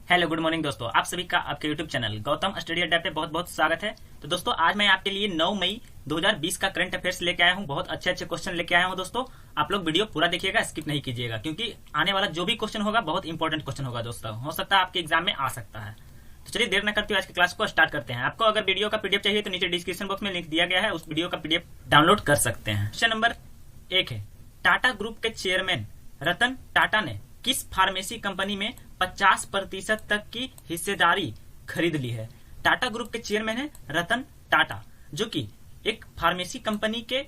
Hello good morning दोस्तों, आप सभी का आपके यूट्यूब चैनल गौतम स्टडी अड्डा पे बहुत बहुत स्वागत है। तो दोस्तों आज मैं आपके लिए 9 मई 2020 का करंट अफेयर्स लेके आया हूँ। बहुत अच्छे अच्छे क्वेश्चन लेके आया हूँ दोस्तों। आप लोग वीडियो पूरा देखिएगा, स्किप नहीं कीजिएगा, क्योंकि आने वाला जो भी क्वेश्चन होगा बहुत इंपॉर्टेंट क्वेश्चन होगा दोस्तों। हो सकता है आपके एग्जाम में आ सकता है। तो चलिए देर न करते हुए आज की क्लास को स्टार्ट करते हैं। आपको अगर वीडियो का पीडीएफ चाहिए तो नीचे डिस्क्रिप्शन बॉक्स में लिंक दिया गया है, उस वीडियो का पीडीएफ डाउनलोड कर सकते हैं। क्वेश्चन नंबर 1 है, टाटा ग्रुप के चेयरमैन रतन टाटा ने किस फार्मेसी कंपनी में 50% तक की हिस्सेदारी खरीद ली है? टाटा ग्रुप के चेयरमैन है रतन टाटा, जो कि एक फार्मेसी कंपनी के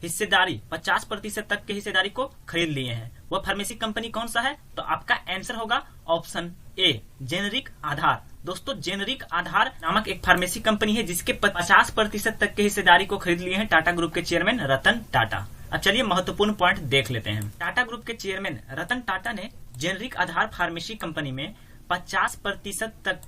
हिस्सेदारी 50% तक के हिस्सेदारी को खरीद लिए हैं। वह फार्मेसी कंपनी कौन सा है? तो आपका आंसर होगा ऑप्शन ए, जेनरिक आधार। दोस्तों जेनरिक आधार नामक एक फार्मेसी कंपनी है जिसके 50% तक के हिस्सेदारी को खरीद लिए हैं टाटा ग्रुप के चेयरमैन रतन टाटा। अब चलिए महत्वपूर्ण पॉइंट देख लेते हैं। टाटा ग्रुप के चेयरमैन रतन टाटा ने जेनरिक आधार फार्मेसी कंपनी में 50% तक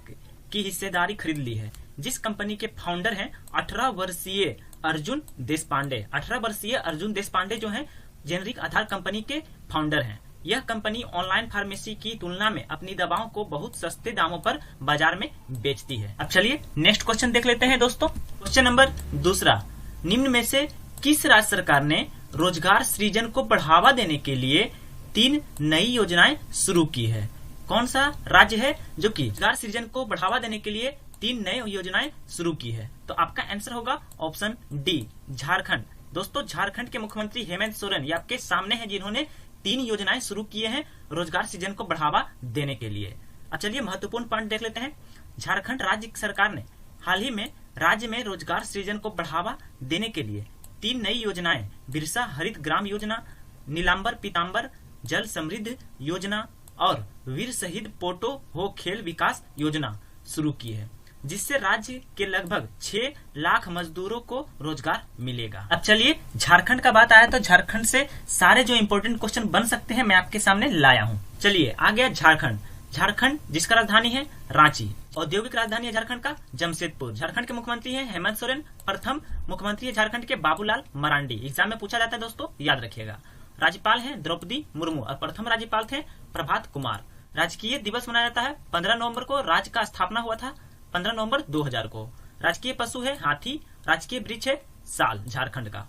की हिस्सेदारी खरीद ली है, जिस कंपनी के फाउंडर हैं 18 वर्षीय अर्जुन देशपांडे। 18 वर्षीय अर्जुन देशपांडे जो हैं जेनरिक आधार कंपनी के फाउंडर हैं। यह कंपनी ऑनलाइन फार्मेसी की तुलना में अपनी दवाओं को बहुत सस्ते दामों पर बाजार में बेचती है। अब चलिए नेक्स्ट क्वेश्चन देख लेते हैं दोस्तों। क्वेश्चन नंबर 2, निम्न में से किस राज्य सरकार ने रोजगार सृजन को बढ़ावा देने के लिए 3 नई योजनाएं शुरू की है? कौन सा राज्य है जो कि रोजगार सृजन को बढ़ावा देने के लिए 3 नई योजनाएं शुरू की है? तो आपका आंसर होगा ऑप्शन डी, झारखंड। दोस्तों झारखंड के मुख्यमंत्री हेमंत सोरेन ये आपके सामने हैं, जिन्होंने 3 योजनाएं शुरू किए हैं रोजगार सृजन को बढ़ावा देने के लिए। अब चलिए महत्वपूर्ण पॉइंट देख लेते हैं। झारखंड राज्य सरकार ने हाल ही में राज्य में रोजगार सृजन को बढ़ावा देने के लिए 3 नई योजनाएं बिरसा हरित ग्राम योजना, नीलांबर पीतांबर जल समृद्ध योजना और वीर शहीद पोटो हो खेल विकास योजना शुरू की है, जिससे राज्य के लगभग 6 लाख मजदूरों को रोजगार मिलेगा। अब चलिए झारखंड का बात आया तो झारखंड से सारे जो इम्पोर्टेंट क्वेश्चन बन सकते हैं मैं आपके सामने लाया हूँ। चलिए आ गया झारखंड। झारखंड जिसका राजधानी है रांची, औद्योगिक राजधानी है झारखंड का जमशेदपुर। झारखंड के मुख्यमंत्री है हेमंत सोरेन। प्रथम मुख्यमंत्री है झारखंड के बाबूलाल मरांडी। एग्जाम में पूछा जाता है दोस्तों, याद रखिएगा। राज्यपाल है द्रौपदी मुर्मू और प्रथम राज्यपाल थे प्रभात कुमार। राजकीय दिवस मनाया जाता है 15 नवंबर को। राज्य का स्थापना हुआ था 15 नवंबर 2000 को। राजकीय पशु है हाथी। राजकीय वृक्ष है साल झारखंड का।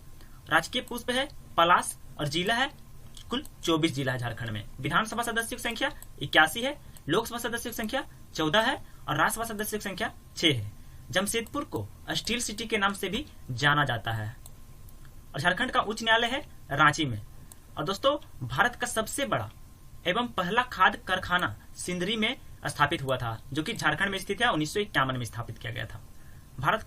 राजकीय पुष्प है पलाश और जिला है कुल 24 जिला है झारखंड में। विधानसभा सदस्यों की संख्या 81 है। लोकसभा सदस्यों की संख्या 14 है और राज्यसभा सदस्यों की संख्या 6 है। जमशेदपुर को स्टील सिटी के नाम से भी जाना जाता है और झारखंड का उच्च न्यायालय है रांची में। और दोस्तों भारत का सबसे बड़ा एवं पहला खाद्य कारखाना सिंदरी में स्थापित हुआ था, जो कि झारखंड में स्थित है। 1951 में स्थापित किया गया था। भारत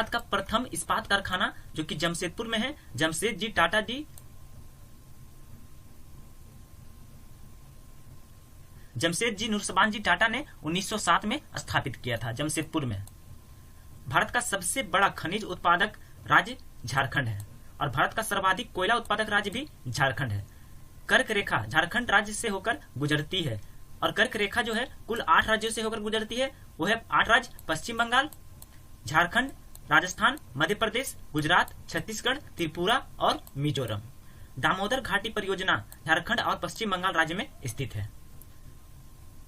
का प्रथम इस्पात कारखाना जो कि जमशेदपुर में है, जमशेदजी नुरसबान जी टाटा ने 1907 में स्थापित किया था जमशेदपुर में। भारत का सबसे बड़ा खनिज उत्पादक राज्य झारखंड है और भारत का सर्वाधिक कोयला उत्पादक राज्य भी झारखंड है। कर्क रेखा झारखंड राज्य से होकर गुजरती है और कर्क रेखा जो है कुल 8 राज्यों से होकर गुजरती है। वो है 8 राज्य, पश्चिम बंगाल, झारखंड, राजस्थान, मध्य प्रदेश, गुजरात, छत्तीसगढ़, त्रिपुरा और मिजोरम। दामोदर घाटी परियोजना झारखंड और पश्चिम बंगाल राज्य में स्थित है।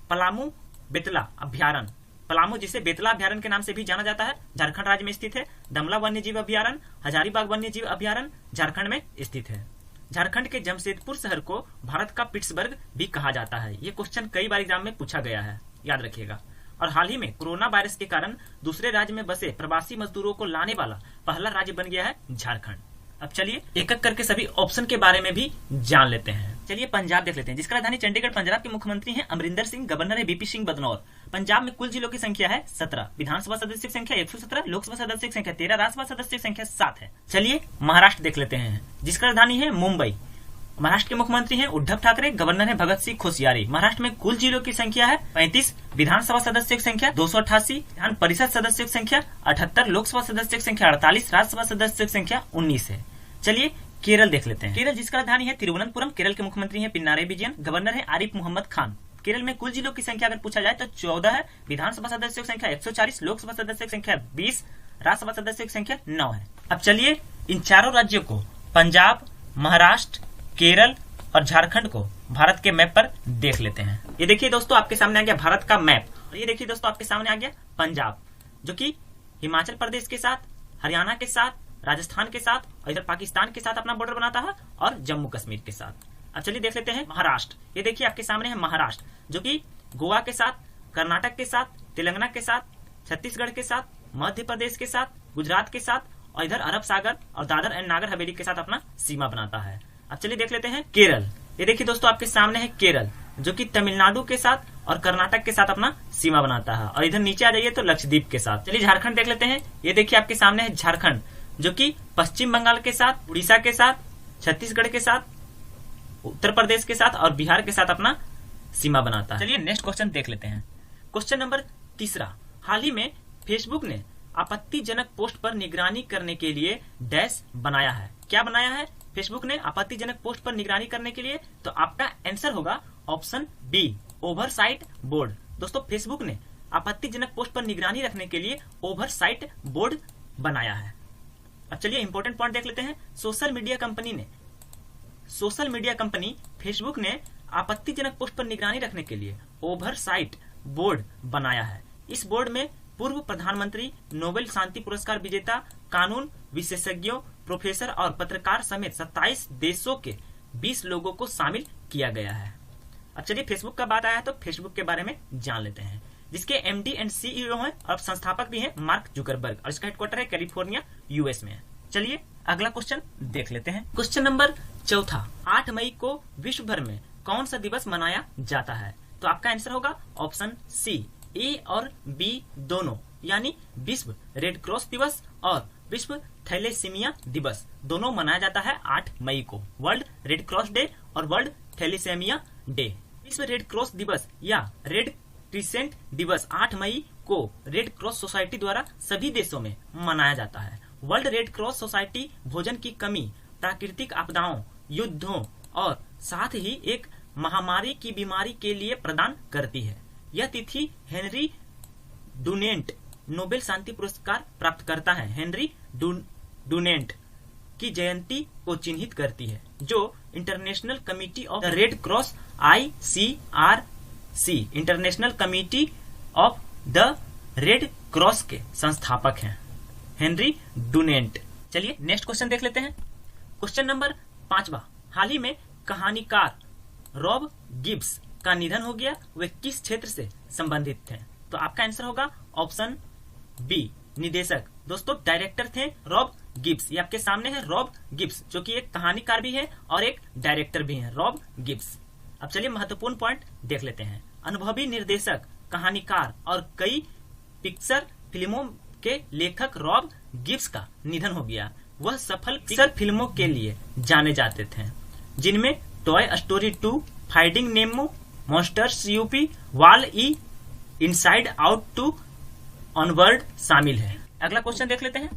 पलामू बेतला अभ्यारण्य, पलामू जिसे बेतला अभ्यारण्य के नाम से भी जाना जाता है, झारखंड राज्य में स्थित है। दमला वन्य जीव अभ्यारण्य, हजारीबाग वन्य जीव अभ्यारण्य झारखंड में स्थित है। झारखंड के जमशेदपुर शहर को भारत का पिट्सबर्ग भी कहा जाता है। ये क्वेश्चन कई बार एग्जाम में पूछा गया है, याद रखिएगा। और हाल ही में कोरोना वायरस के कारण दूसरे राज्य में बसे प्रवासी मजदूरों को लाने वाला पहला राज्य बन गया है झारखंड। अब चलिए एक एक करके सभी ऑप्शन के बारे में भी जान लेते हैं। चलिए पंजाब देख लेते हैं, जिसका राजधानी चंडीगढ़। पंजाब के मुख्यमंत्री हैं अमरिंदर सिंह, गवर्नर है बीपी सिंह बदनौर। पंजाब में कुल जिलों की संख्या है 17, विधानसभा सदस्य की संख्या 117, लोकसभा सदस्य की संख्या 13, राज्यसभा सदस्य की संख्या 7 है। चलिए महाराष्ट्र देख लेते हैं, जिसका राजधानी है मुंबई। महाराष्ट्र के मुख्यमंत्री हैं उद्धव ठाकरे, गवर्नर है भगत सिंह कोश्यारी। महाराष्ट्र में कुल जिलों की संख्या है 35, विधानसभा सदस्यों की संख्या 288, विधान परिषद सदस्यों की संख्या 78, लोकसभा सदस्यों की संख्या 48, राज्यसभा सदस्यों की संख्या 19 है। चलिए केरल देख लेते हैं। केरल जिसका राजधानी है तिरुवनंतपुरम। केरल के मुख्यमंत्री हैं पिनाराई विजयन, गवर्नर है आरिफ मोहम्मद खान। केरल में कुल जिलों की संख्या अगर पूछा जाए तो 14 है। विधानसभा सदस्यों की संख्या 140, लोकसभा सदस्यों की संख्या 20, राज्यसभा सदस्यों की संख्या 9 है। अब चलिए इन चारों राज्यों को पंजाब, महाराष्ट्र, केरल और झारखंड को भारत के मैप पर देख लेते हैं। ये देखिए दोस्तों, आपके सामने आ गया भारत का मैप। और ये देखिए दोस्तों, आपके सामने आ गया पंजाब, जो कि हिमाचल प्रदेश के साथ, हरियाणा के साथ, राजस्थान के साथ और इधर पाकिस्तान के साथ अपना बॉर्डर बनाता है और जम्मू कश्मीर के साथ। अब चलिए देख लेते हैं महाराष्ट्र। ये देखिए आपके सामने है महाराष्ट्र, जो कि गोवा के साथ, कर्नाटक के साथ, तेलंगाना के साथ, छत्तीसगढ़ के साथ, मध्य प्रदेश के साथ, गुजरात के साथ और इधर अरब सागर और दादर एंड नागर हवेली के साथ अपना सीमा बनाता है। अब चलिए देख लेते हैं केरल। ये देखिए दोस्तों, आपके सामने है केरल, जो कि तमिलनाडु के साथ और कर्नाटक के साथ अपना सीमा बनाता है। और इधर नीचे आ जाइए तो लक्षद्वीप के साथ। चलिए झारखंड देख लेते हैं। ये देखिए आपके सामने है झारखंड, जो कि पश्चिम बंगाल के साथ, उड़ीसा के साथ, छत्तीसगढ़ के साथ, उत्तर प्रदेश के साथ और बिहार के साथ अपना सीमा बनाता है। चलिए नेक्स्ट क्वेश्चन देख लेते हैं। Question number 3। हाल ही में फेसबुक ने आपत्तिजनक पोस्ट पर निगरानी करने के लिए डैश बनाया है। क्या बनाया है फेसबुक ने आपत्तिजनक पोस्ट पर निगरानी करने के लिए? तो आपका आंसर होगा ऑप्शन बी, ओवरसाइट बोर्ड। दोस्तों, फेसबुक ने आपत्तिजनक पोस्ट पर निगरानी रखने के लिए ओवरसाइट बोर्ड बनाया है। अब चलिए इंपॉर्टेंट पॉइंट देख लेते हैं। सोशल मीडिया कंपनी फेसबुक ने आपत्तिजनक पोस्ट पर निगरानी रखने के लिए ओवरसाइट बोर्ड बनाया है। इस बोर्ड में पूर्व प्रधानमंत्री, नोबेल शांति पुरस्कार विजेता, कानून विशेषज्ञों, प्रोफेसर और पत्रकार समेत 27 देशों के 20 लोगों को शामिल किया गया है। अब चलिए फेसबुक का बात आया तो फेसबुक के बारे में जान लेते हैं, जिसके एमडी एंड सीईओ हैं और संस्थापक भी हैं मार्क जुकरबर्ग, और इसका हेडक्वार्टर है कैलिफोर्निया, यूएस में है। चलिए अगला क्वेश्चन देख लेते हैं। Question number 4। 8 मई को विश्व भर में कौन सा दिवस मनाया जाता है? तो आपका आंसर होगा ऑप्शन सी, ए और बी दोनों, यानी विश्व रेड क्रॉस दिवस और विश्व थैलेसीमिया दिवस दोनों मनाया जाता है 8 मई को। वर्ल्ड रेड क्रॉस डे और वर्ल्ड थैलेसीमिया डे। विश्व रेड क्रॉस दिवस या रेड क्रिसेंट दिवस 8 मई को रेड क्रॉस सोसाइटी द्वारा सभी देशों में मनाया जाता है। वर्ल्ड रेड क्रॉस सोसाइटी भोजन की कमी, प्राकृतिक आपदाओं, युद्धों और साथ ही एक महामारी की बीमारी के लिए प्रदान करती है। यह तिथि हेनरी डुनेंट, नोबेल शांति पुरस्कार प्राप्त करता है, हेनरी डुनेंट की जयंती को चिन्हित करती है, जो international committee of the red cross ICRC, international committee of the red cross के संस्थापक हैं, हेनरी डुनेंट। चलिए नेक्स्ट क्वेश्चन देख लेते हैं। Question number 5। हाल ही में कहानीकार रॉब गिब्स का निधन हो गया। वे किस क्षेत्र से संबंधित थे? तो आपका आंसर होगा ऑप्शन बी, निदेशक। दोस्तों, डायरेक्टर थे रॉब गिब्स। ये आपके सामने है रॉब गिब्स, जो कि एक कहानीकार भी है और एक डायरेक्टर भी है, रॉब गिब्स। अब चलिए महत्वपूर्ण पॉइंट देख लेते हैं। अनुभवी निर्देशक, कहानीकार और कई पिक्चर फिल्मों के लेखक रॉब गिब्स का निधन हो गया। वह सफल पिक्चर फिल्मों के लिए जाने जाते थे, जिनमें Toy Story 2, Finding Nemo, Monsters Up, Wall E, Inside Out 2, Onward शामिल है। अगला क्वेश्चन देख लेते हैं।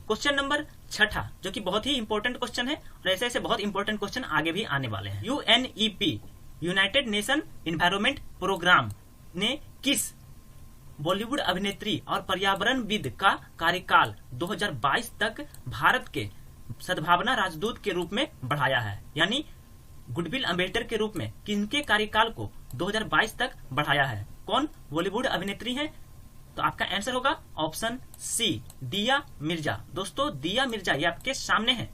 क्वेश्चन नंबर 6, जो कि बहुत ही इंपॉर्टेंट क्वेश्चन है और ऐसे ऐसे बहुत इंपॉर्टेंट क्वेश्चन आगे भी आने वाले हैं। UNEP, United Nation Environment Programme ने किस बॉलीवुड अभिनेत्री और पर्यावरणविद का कार्यकाल 2022 तक भारत के सद्भावना राजदूत के रूप में बढ़ाया है? यानी गुडविल एम्बेसडर के रूप में किनके कार्यकाल को 2022 तक बढ़ाया है? कौन बॉलीवुड अभिनेत्री हैं? तो आपका आंसर होगा ऑप्शन सी, दिया मिर्जा। दोस्तों, दिया मिर्जा ये आपके सामने है,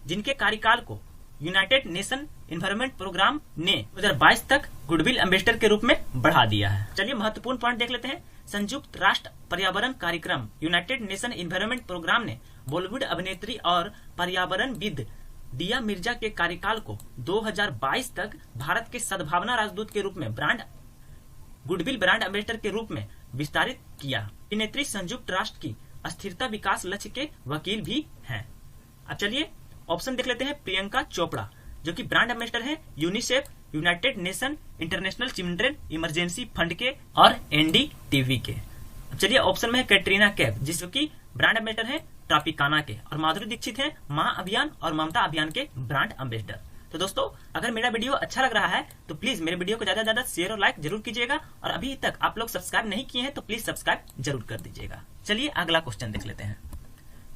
जिनके कार्यकाल को यूनाइटेड नेशन एनवायरनमेंट प्रोग्राम ने 2022 तक गुडविल एम्बेसडर के रूप में बढ़ा दिया है। चलिए महत्वपूर्ण पॉइंट देख लेते हैं। संयुक्त राष्ट्र पर्यावरण कार्यक्रम यूनाइटेड नेशन एनवायरनमेंट प्रोग्राम ने बॉलीवुड अभिनेत्री और पर्यावरणविद दिया मिर्जा के कार्यकाल को 2022 तक भारत के सद्भावना राजदूत के रूप में गुडविल ब्रांड एम्बेसडर के रूप में विस्तारित किया। अभिनेत्री संयुक्त राष्ट्र की स्थिरता विकास लक्ष्य के वकील भी हैं। अब चलिए ऑप्शन देख लेते हैं। प्रियंका चोपड़ा, जो कि ब्रांड एम्बेसडर है UNICEF, United nation international children emergency fund के और NDTV के। अब चलिए ऑप्शन में है कैटरीना कैफ, जिसको की ब्रांड एम्बेसडर है ट्रॉपिकाना के, और माधुरी दीक्षित है माँ अभियान और ममता अभियान के ब्रांड एम्बेसडर। तो दोस्तों, अगर मेरा वीडियो अच्छा लग रहा है तो प्लीज मेरे वीडियो को ज्यादा से ज्यादा शेयर और लाइक जरूर कीजिएगा, और अभी तक आप लोग सब्सक्राइब नहीं किए हैं तो प्लीज सब्सक्राइब जरूर कर दीजिएगा। चलिए अगला क्वेश्चन देख लेते हैं।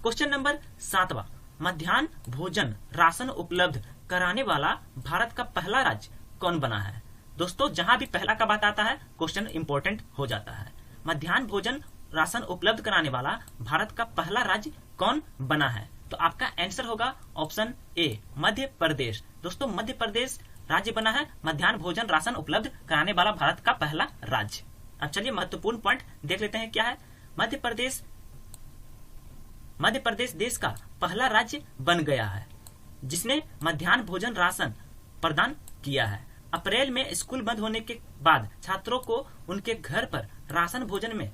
क्वेश्चन नंबर 7, मध्याह्न भोजन राशन उपलब्ध कराने वाला भारत का पहला राज्य कौन बना है? दोस्तों जहां भी पहला का बात आता है क्वेश्चन इंपॉर्टेंट हो जाता है। मध्याह्न भोजन राशन उपलब्ध कराने वाला भारत का पहला राज्य कौन बना है? तो आपका आंसर होगा ऑप्शन ए, मध्य प्रदेश। दोस्तों मध्य प्रदेश राज्य बना है मध्याह्न भोजन राशन उपलब्ध कराने वाला भारत का पहला राज्य। अब चलिए महत्वपूर्ण पॉइंट देख लेते हैं क्या है। मध्य प्रदेश देश का पहला राज्य बन गया है जिसने मध्याह्न भोजन राशन प्रदान किया है। अप्रैल में स्कूल बंद होने के बाद छात्रों को उनके घर पर राशन भोजन में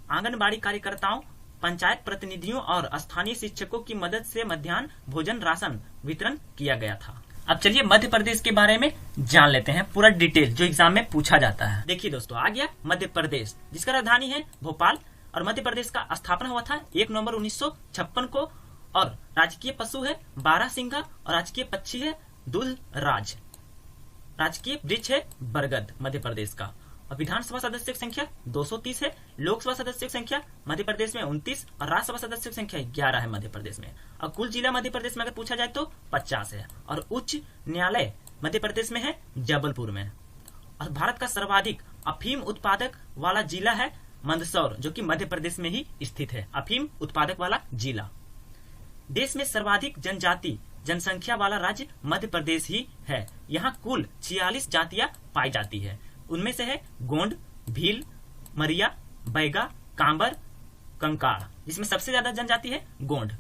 आंगनबाड़ी कार्यकर्ताओं, पंचायत प्रतिनिधियों और स्थानीय शिक्षकों की मदद से मध्याह्न भोजन राशन वितरण किया गया था। अब चलिए मध्य प्रदेश के बारे में जान लेते हैं पूरा डिटेल जो एग्जाम में पूछा जाता है। देखिए दोस्तों आ गया मध्य प्रदेश जिसका राजधानी है भोपाल और मध्य प्रदेश का स्थापना हुआ था 1 नवंबर 1956 को और राजकीय पशु है बारहसिंगा और राजकीय पक्षी है दूधराज। राजकीय वृक्ष है बरगद मध्य प्रदेश का। और विधानसभा सदस्य की संख्या 230 है। लोकसभा सदस्य की संख्या मध्य प्रदेश में 29 और राज्यसभा सदस्य की संख्या 11 है मध्य प्रदेश में। और कुल जिला मध्य प्रदेश में अगर पूछा जाए तो 50 है। और उच्च न्यायालय मध्य प्रदेश में है जबलपुर में। और भारत का सर्वाधिक अफीम उत्पादक वाला जिला है मंदसौर जो कि मध्य प्रदेश में ही स्थित है। अफीम उत्पादक वाला जिला। देश में सर्वाधिक जनजाति जनसंख्या वाला राज्य मध्य प्रदेश ही है। यहाँ कुल 46 जातियां पाई जाती है। उनमें से है गोंड, भील, मरिया, बैगा, कांबर, कंकाड़, जिसमें सबसे ज्यादा जनजाति है गोंड।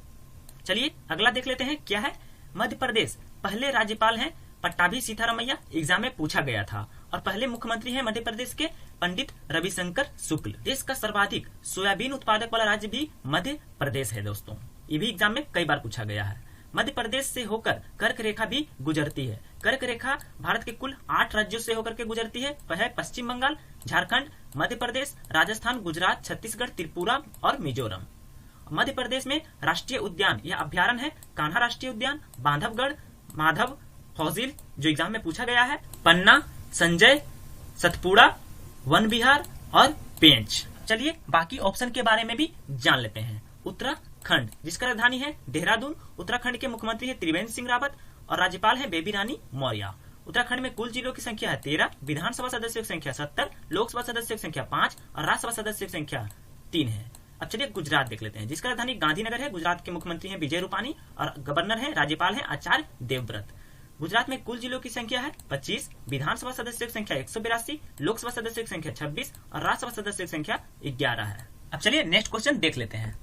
चलिए अगला देख लेते हैं क्या है। मध्य प्रदेश पहले राज्यपाल हैं पट्टाभी सीतारामैया, एग्जाम में पूछा गया था। और पहले मुख्यमंत्री हैं मध्य प्रदेश के पंडित रविशंकर शुक्ल। देश का सर्वाधिक सोयाबीन उत्पादक वाला राज्य भी मध्य प्रदेश है दोस्तों। ये भी एग्जाम में कई बार पूछा गया है। मध्य प्रदेश से होकर कर्क रेखा भी गुजरती है। कर्क रेखा भारत के कुल 8 राज्यों से होकर के गुजरती है। वह है पश्चिम बंगाल, झारखंड, मध्य प्रदेश, राजस्थान, गुजरात, छत्तीसगढ़, त्रिपुरा और मिजोरम। मध्य प्रदेश में राष्ट्रीय उद्यान या अभ्यारण्य है कान्हा राष्ट्रीय उद्यान, बांधवगढ़, माधव, फौजिल जो एग्जाम में पूछा गया है, पन्ना, संजय, सतपुड़ा, वन विहार और पेंच। चलिए बाकी ऑप्शन के बारे में भी जान लेते हैं। उत्तराखंड जिसका राजधानी है देहरादून। उत्तराखंड के मुख्यमंत्री है त्रिवेंद्र सिंह रावत और राज्यपाल है बेबी रानी मौर्य। उत्तराखंड में कुल जिलों की संख्या है 13, विधानसभा सदस्यों की संख्या 70, लोकसभा सदस्यों की संख्या 5 और राज्यसभा सदस्यों की संख्या 3 है। अब चलिए गुजरात देख लेते हैं जिसका राजधानी गांधीनगर है। गुजरात के मुख्यमंत्री है विजय रूपानी और गवर्नर है राज्यपाल है आचार्य देवव्रत। गुजरात में कुल जिलों की संख्या है 25, विधानसभा सदस्यों की संख्या 182, लोकसभा सदस्यों की संख्या 26 और राज्यसभा सदस्यों की संख्या 11 है। अब चलिए नेक्स्ट क्वेश्चन देख लेते हैं।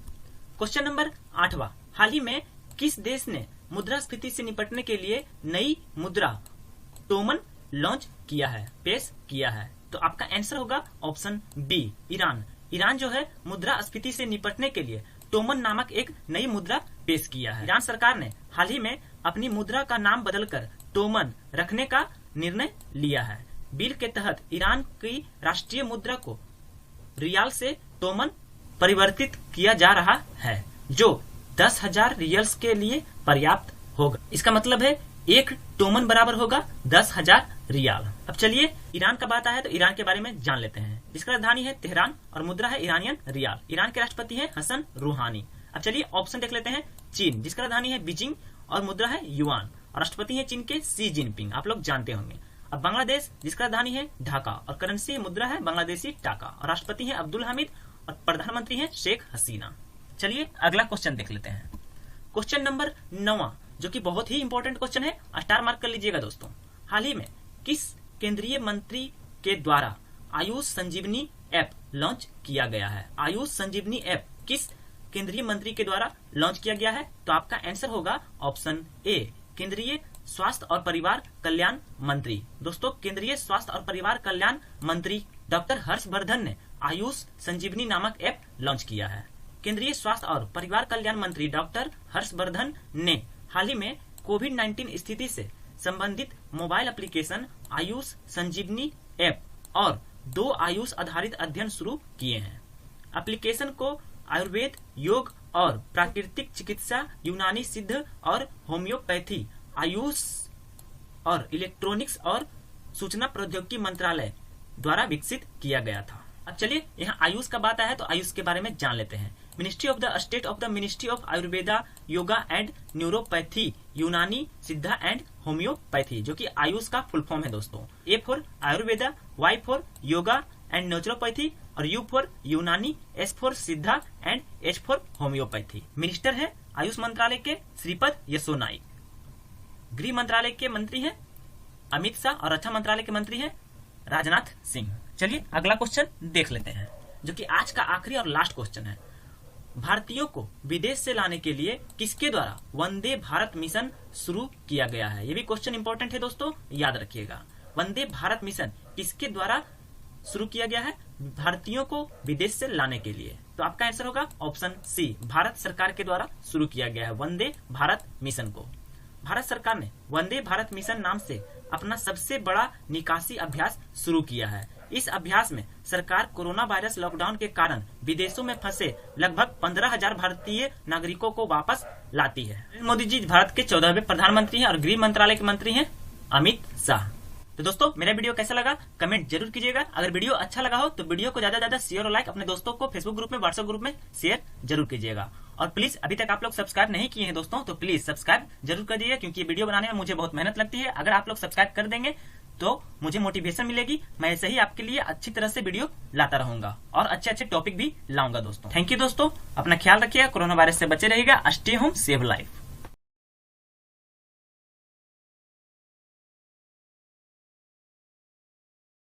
क्वेश्चन नंबर 8वां, हाल ही में किस देश ने मुद्रास्फीति से निपटने के लिए नई मुद्रा टोमन लॉन्च किया है, पेश किया है? तो आपका आंसर होगा ऑप्शन बी, ईरान। ईरान जो है मुद्रास्फीति से निपटने के लिए टोमन नामक एक नई मुद्रा पेश किया है। ईरान सरकार ने हाल ही में अपनी मुद्रा का नाम बदलकर टोमन रखने का निर्णय लिया है। बिल के तहत ईरान की राष्ट्रीय मुद्रा को रियाल से टोमन परिवर्तित किया जा रहा है जो 10,000 रियल्स के लिए पर्याप्त होगा। इसका मतलब है एक टोमन बराबर होगा 10,000 रियाल। अब चलिए ईरान का बात आया तो ईरान के बारे में जान लेते हैं। इसका राजधानी है तेहरान और मुद्रा है ईरानियन रियाल। ईरान के राष्ट्रपति है हसन रूहानी। अब चलिए ऑप्शन देख लेते हैं। चीन जिसका राजधानी है बीजिंग और मुद्रा है युआन और राष्ट्रपति है चीन के शी जिनपिंग, आप लोग जानते होंगे। अब बांग्लादेश जिसका राजधानी है ढाका और करेंसी मुद्रा है बांग्लादेशी टाका और राष्ट्रपति है अब्दुल हामिद और प्रधानमंत्री है शेख हसीना। चलिए अगला क्वेश्चन देख लेते हैं। क्वेश्चन नंबर 9 जो कि बहुत ही इंपॉर्टेंट क्वेश्चन है, स्टार मार्क कर लीजिएगा दोस्तों। हाल ही में किस केंद्रीय मंत्री के द्वारा आयुष संजीवनी ऐप लॉन्च किया गया है? आयुष संजीवनी ऐप किस केंद्रीय मंत्री के द्वारा लॉन्च किया गया है? तो आपका आंसर होगा ऑप्शन ए, केंद्रीय स्वास्थ्य और परिवार कल्याण मंत्री। दोस्तों केंद्रीय स्वास्थ्य और परिवार कल्याण मंत्री डॉक्टर हर्षवर्धन ने आयुष संजीवनी नामक ऐप लॉन्च किया है। केंद्रीय स्वास्थ्य और परिवार कल्याण मंत्री डॉक्टर हर्षवर्धन ने हाल ही में कोविड-19 स्थिति से संबंधित मोबाइल एप्लीकेशन आयुष संजीवनी ऐप और 2 आयुष आधारित अध्ययन शुरू किए हैं। एप्लीकेशन को आयुर्वेद, योग और प्राकृतिक चिकित्सा, यूनानी सिद्ध और होम्योपैथी, आयुष और इलेक्ट्रॉनिक्स और सूचना प्रौद्योगिकी मंत्रालय द्वारा विकसित किया गया था। अब चलिए यहाँ आयुष का बात आया है तो आयुष के बारे में जान लेते हैं। Ministry of the state of the ministry of Ayurveda, yoga and neuropathy, यूनानी, सिद्धा एंड होम्योपैथी, जो कि आयुष का फुल फॉर्म है दोस्तों। A for Ayurveda, Y for yoga and naturopathy और U for Unani, S for Siddha and H for homeopathy. Minister है आयुष मंत्रालय के श्रीपद यसो नाइक। गृह मंत्रालय के मंत्री हैं अमित शाह और रक्षा मंत्रालय के मंत्री हैं राजनाथ सिंह। चलिए अगला क्वेश्चन देख लेते हैं, जो कि आज का आखिरी और लास्ट क्वेश्चन है। भारतीयों को विदेश से लाने के लिए किसके द्वारा वंदे भारत मिशन शुरू किया गया है? ये भी क्वेश्चन इंपॉर्टेंट है दोस्तों, याद रखिएगा। वंदे भारत मिशन किसके द्वारा शुरू किया गया है भारतीयों को विदेश से लाने के लिए? तो आपका आंसर होगा ऑप्शन सी, भारत सरकार के द्वारा शुरू किया गया है वंदे भारत मिशन को। भारत सरकार ने वंदे भारत मिशन नाम से अपना सबसे बड़ा निकासी अभ्यास शुरू किया है। इस अभ्यास में सरकार कोरोना वायरस लॉकडाउन के कारण विदेशों में फंसे लगभग 15,000 भारतीय नागरिकों को वापस लाती है। मोदी जी भारत के 14वें प्रधानमंत्री हैं और गृह मंत्रालय के मंत्री हैं अमित शाह। तो दोस्तों मेरा वीडियो कैसा लगा कमेंट जरूर कीजिएगा। अगर वीडियो अच्छा लगा हो तो वीडियो को ज्यादा शेयर और लाइक अपने दोस्तों को फेसबुक ग्रुप में, व्हाट्सएप ग्रुप में शेयर जरूर कीजिएगा। और प्लीज अभी तक आप लोग सब्सक्राइब नहीं किए हैं दोस्तों तो प्लीज सब्सक्राइब जरूर कर दीजिएगा, क्योंकि वीडियो बनाने में मुझे बहुत मेहनत लगती है। अगर आप लोग सब्सक्राइब कर देंगे तो मुझे मोटिवेशन मिलेगी, मैं ऐसे ही आपके लिए अच्छी तरह से वीडियो लाता रहूंगा और अच्छे टॉपिक भी लाऊंगा दोस्तों। थैंक यू दोस्तों, अपना ख्याल रखिएगा, कोरोना वायरस से बचे रहिएगा। Stay home, save life.